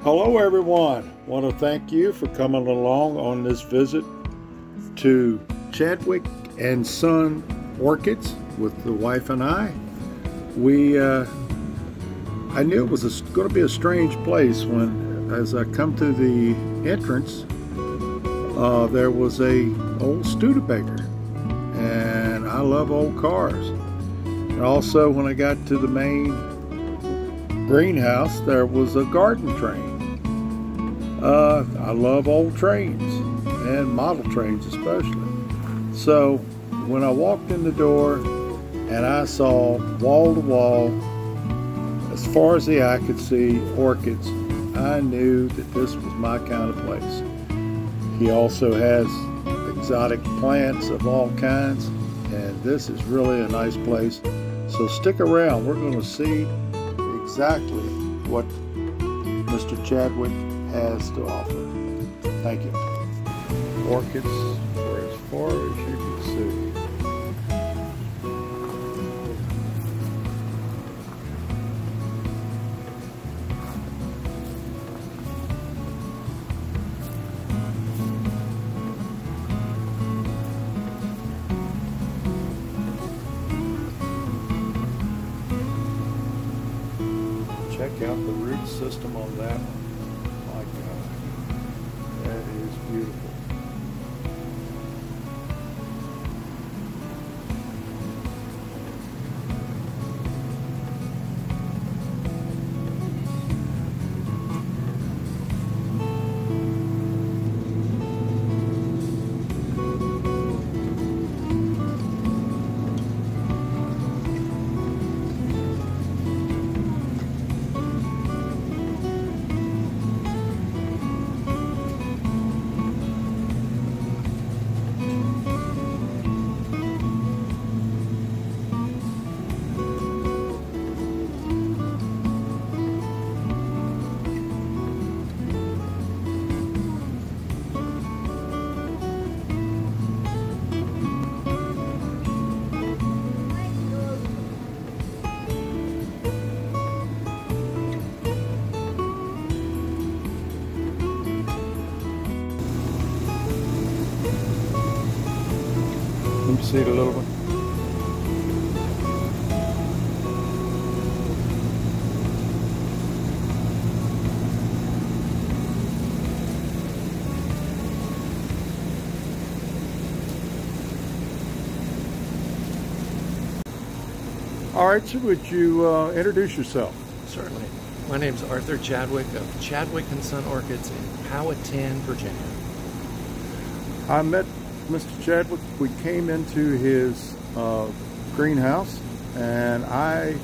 Hello everyone, want to thank you for coming along on this visit to Chadwick and Son Orchids with the wife and I. I knew it was going to be a strange place when, as I come to the entrance, there was a old Studebaker, and I love old cars. And also when I got to the main greenhouse, there was a garden train. I love old trains and model trains especially. So when I walked in the door and I saw wall to wall, as far as the eye could see, orchids, I knew that this was my kind of place. He also has exotic plants of all kinds, and this is really a nice place. So stick around, we're going to see exactly what Mr. Chadwick has to offer. Thank you. Orchids for as far as you can see. Check out the root system on that one. My God, that is beautiful. Let me see it a little bit. All right, so would you introduce yourself? Certainly. My name is Arthur Chadwick of Chadwick and Son Orchids in Powhatan, Virginia. I met Mr. Chadwick. We came into his greenhouse, and a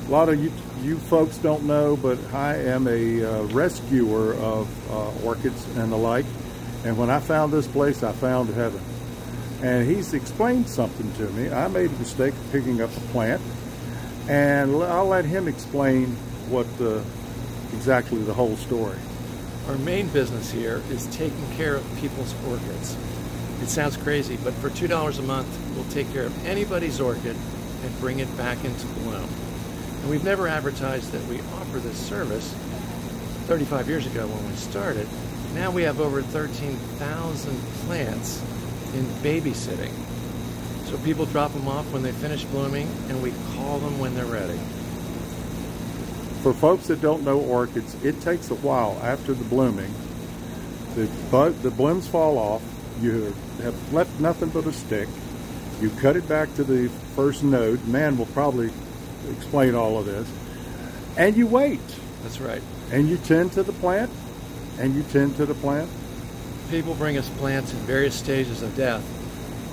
lot of you folks don't know, but I am a rescuer of orchids and the like. And when I found this place, I found heaven. And he's explained something to me. I made a mistake of picking up a plant, and I'll let him explain what exactly the whole story. Our main business here is taking care of people's orchids. It sounds crazy, but for $2 a month, we'll take care of anybody's orchid and bring it back into bloom. And we've never advertised that we offer this service. 35 years ago when we started, now we have over 13,000 plants in babysitting. So people drop them off when they finish blooming, and we call them when they're ready. For folks that don't know orchids, it takes a while after the blooming. The blooms fall off. You have left nothing but a stick. You cut it back to the first node. Man will probably explain all of this. And you wait. That's right. And you tend to the plant, and you tend to the plant. People bring us plants in various stages of death,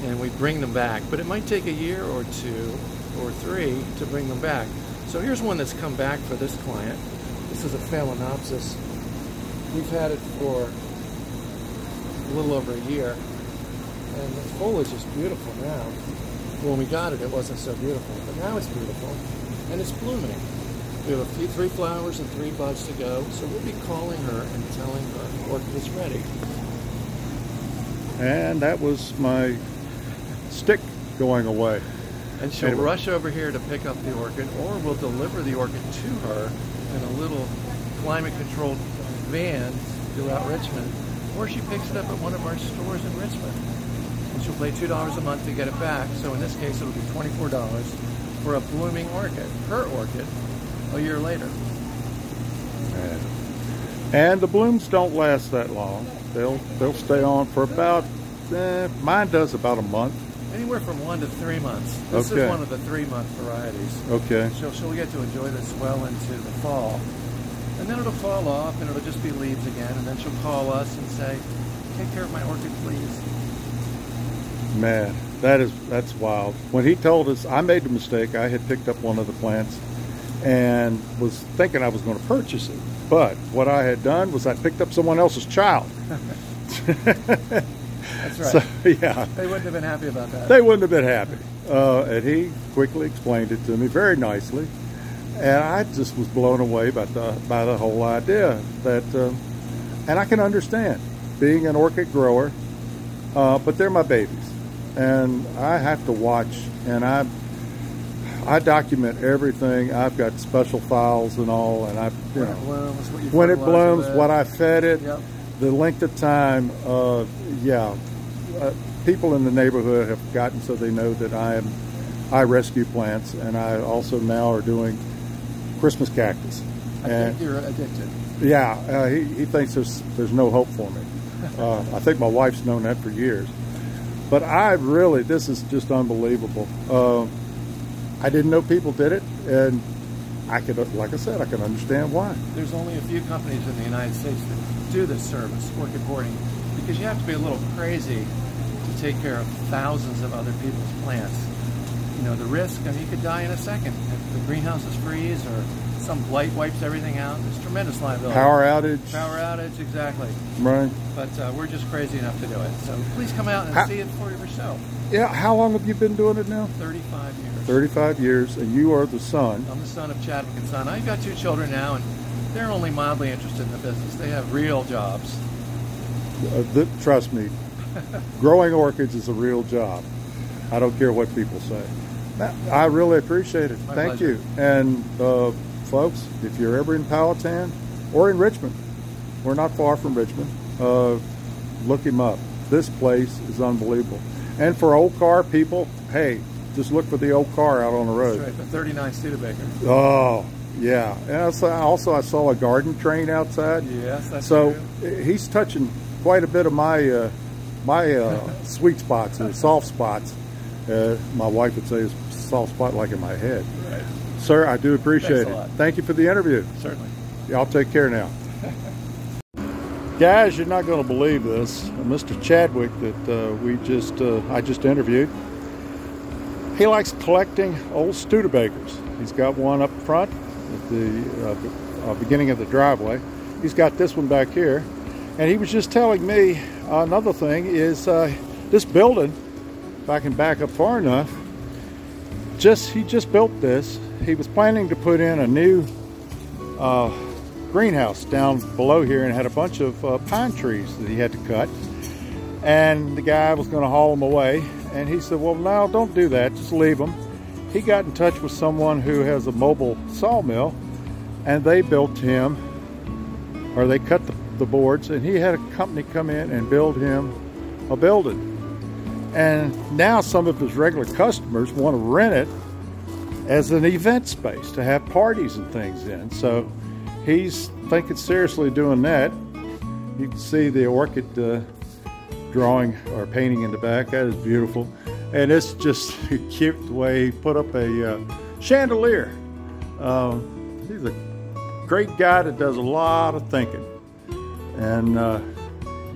and we bring them back. But it might take a year or 2 or 3 to bring them back. So here's one that's come back for this client. This is a Phalaenopsis. We've had it for a little over a year, and the foliage is beautiful now. When we got it, it wasn't so beautiful, but now it's beautiful, and it's blooming. We have 3 flowers and 3 buds to go, so we'll be calling her and telling her the orchid is ready. And that was my stick going away. And she'll rush over here to pick up the orchid, or we'll deliver the orchid to her in a little climate-controlled vans throughout Richmond, or she picks it up at one of our stores in Richmond. And she'll pay $2 a month to get it back. So in this case, it'll be $24 for a blooming orchid, her orchid, a year later. And the blooms don't last that long. They'll stay on for about, mine does about a month. Anywhere from 1 to 3 months. This is one of the 3-month varieties. Okay. She'll get to enjoy this well into the fall. And then it'll fall off and it'll just be leaves again. And then she'll call us and say, take care of my orchid, please. Man, that's wild. When he told us, I made the mistake. I had picked up one of the plants and was thinking I was going to purchase it. But what I had done was I picked up someone else's child. That's right. So, yeah. They wouldn't have been happy about that. They wouldn't have been happy. And he quickly explained it to me very nicely. And I just was blown away by the whole idea that, and I can understand being an orchid grower, but they're my babies. And I have to watch, and I document everything. I've got special files and all, and when it blooms, what I fed it, yep. The length of time. People in the neighborhood have gotten so they know that I rescue plants, and I also now are doing Christmas cactus. I think you're addicted. Yeah, he thinks there's no hope for me. I think my wife's known that for years. But this is just unbelievable. I didn't know people did it, and like I said, I can understand why. There's only a few companies in the United States that do this service, orchid hoarding, because you have to be a little crazy to take care of thousands of other people's plants. You know, the risk, I mean, you could die in a second if the greenhouses freeze or some blight wipes everything out. There's tremendous liability. Power outage. Power outage, exactly. Right. But we're just crazy enough to do it. So please come out and see it for yourself. Yeah, how long have you been doing it now? 35 years. 35 years, and you are the son. I'm the son of Chadwick and Son. I've got 2 children now, and they're only mildly interested in the business. They have real jobs. Trust me, growing orchids is a real job. I don't care what people say. I really appreciate it. Thank you. And folks, if you're ever in Powhatan or in Richmond, we're not far from Richmond, look him up. This place is unbelievable. And for old car people, hey, just look for the old car out on the road. That's right, the 39 Studebaker. Oh, yeah. And also I saw a garden train outside. Yes, that's so true. He's touching quite a bit of my sweet spots and soft spots. My wife would say is soft spot like in my head. Right. Sir, I do appreciate it. Thank you for the interview. Certainly. Y'all take care now. Guys, you're not going to believe this. Mr. Chadwick that I just interviewed, he likes collecting old Studebakers. He's got one up front at the beginning of the driveway. He's got this one back here. And he was just telling me another thing is this building, if I can back up far enough, he just built this. He was planning to put in a new greenhouse down below here and had a bunch of pine trees that he had to cut. And the guy was going to haul them away. And he said, well, no, don't do that. Just leave them. He got in touch with someone who has a mobile sawmill, and they built him, or they cut the boards, and he had a company come in and build him a building. And now some of his regular customers want to rent it as an event space to have parties and things in. So he's thinking seriously doing that. You can see the orchid drawing or painting in the back. That is beautiful. And it's just cute the way he put up a chandelier. He's a great guy that does a lot of thinking. And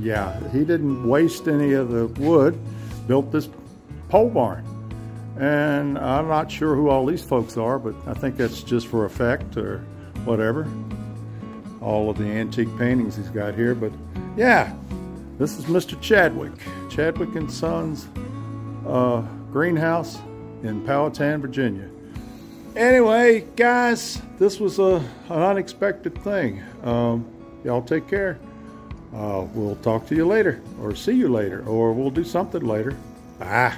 yeah, he didn't waste any of the wood. Built this pole barn. And I'm not sure who all these folks are, but I think that's just for effect or whatever. All of the antique paintings he's got here. But yeah, this is Mr. Chadwick. Chadwick and Son's greenhouse in Powhatan, Virginia. Anyway, guys, this was an unexpected thing. Y'all take care. We'll talk to you later, or see you later, or we'll do something later. Bye.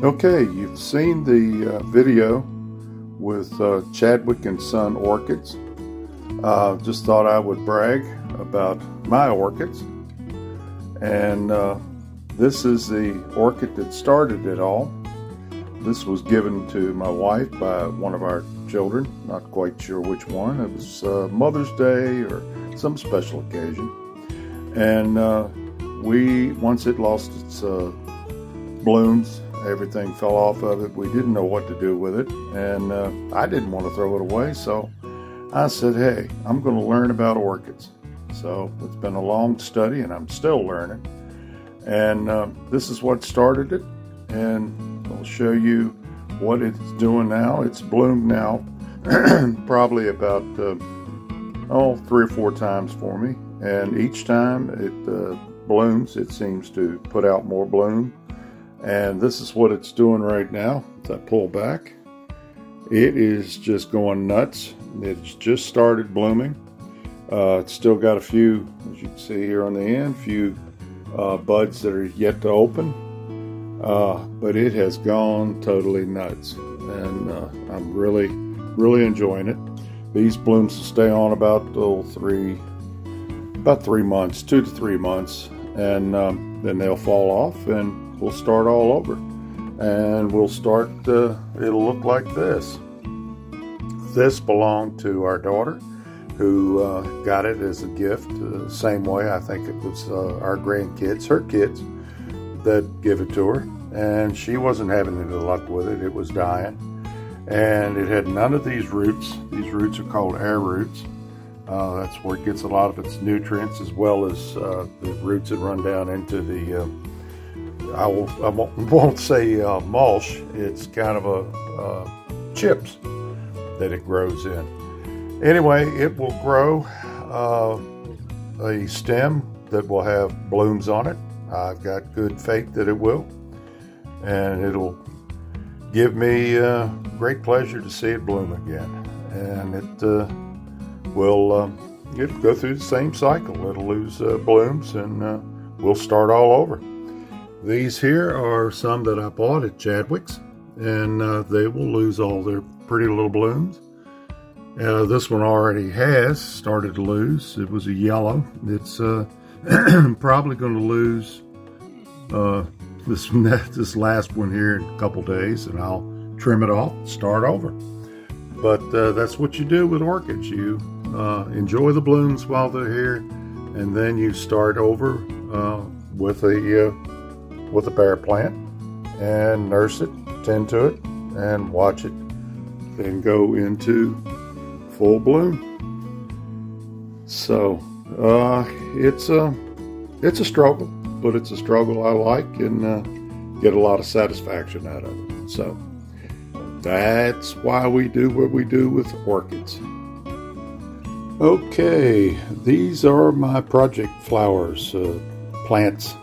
Okay, you've seen the video with Chadwick and Son Orchids. Just thought I would brag about my orchids. And this is the orchid that started it all. This was given to my wife by one of our children, not quite sure which one. It was Mother's Day or some special occasion. And once it lost its blooms, everything fell off of it. We didn't know what to do with it, and I didn't want to throw it away, so I said, hey, I'm going to learn about orchids. So it's been a long study, and I'm still learning. And this is what started it, and I'll show you what it's doing now. It's bloomed now probably about 3 or 4 times for me, and each time it blooms, it seems to put out more bloom. And this is what it's doing right now. As I pull back, it is just going nuts. It's just started blooming. It's still got a few, as you can see here on the end, few buds that are yet to open. But it has gone totally nuts, and I'm really enjoying it. These blooms will stay on about 3 months, 2 to 3 months, and then they'll fall off, and we'll start all over. And we'll start, it'll look like this. This belonged to our daughter, who got it as a gift. Same way, I think it was our grandkids, her kids, that give it to her. And she wasn't having any luck with it. It was dying. And it had none of these roots. These roots are called air roots. That's where it gets a lot of its nutrients, as well as the roots that run down into the I won't say mulch. It's kind of a chips that it grows in. Anyway, it will grow a stem that will have blooms on it. I've got good faith that it will, and it'll give me great pleasure to see it bloom again. And it will it'll go through the same cycle. It'll lose blooms, and we'll start all over. These here are some that I bought at Chadwick's, and they will lose all their pretty little blooms. This one already has started to lose. It was a yellow. It's probably going to lose this last one here in a couple days, and I'll trim it off and start over. But that's what you do with orchids. You enjoy the blooms while they're here, and then you start over with a bare plant, and nurse it, tend to it, and watch it then go into full bloom. So it's a struggle, but it's a struggle I like, and get a lot of satisfaction out of it. So that's why we do what we do with orchids. Okay, these are my project flowers, plants.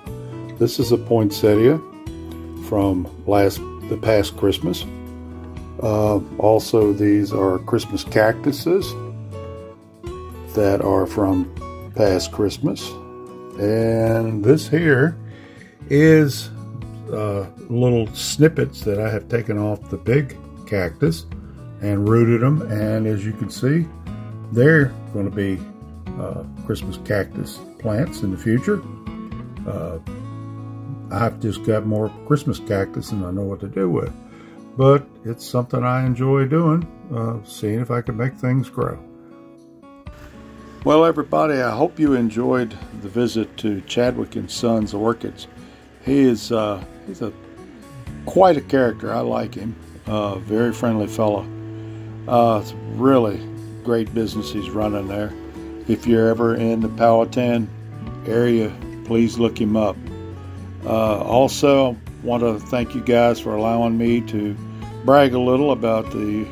This is a poinsettia from the past Christmas. Also, these are Christmas cactuses that are from past Christmas. And this here is little snippets that I have taken off the big cactus and rooted them. And as you can see, they're going to be Christmas cactus plants in the future. I've just got more Christmas cactus and I know what to do with. But it's something I enjoy doing, seeing if I can make things grow. Well, everybody, I hope you enjoyed the visit to Chadwick and Son's Orchids. He's quite a character. I like him. Very friendly fellow. It's really great business he's running there. If you're ever in the Powhatan area, please look him up. Also, want to thank you guys for allowing me to brag a little about the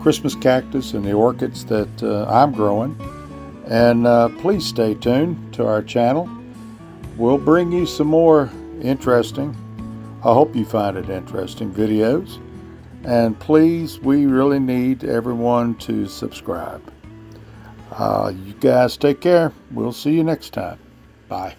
Christmas cactus and the orchids that I'm growing. And please stay tuned to our channel. We'll bring you some more interesting, I hope you find it interesting, videos. And please, we really need everyone to subscribe. You guys take care. We'll see you next time. Bye.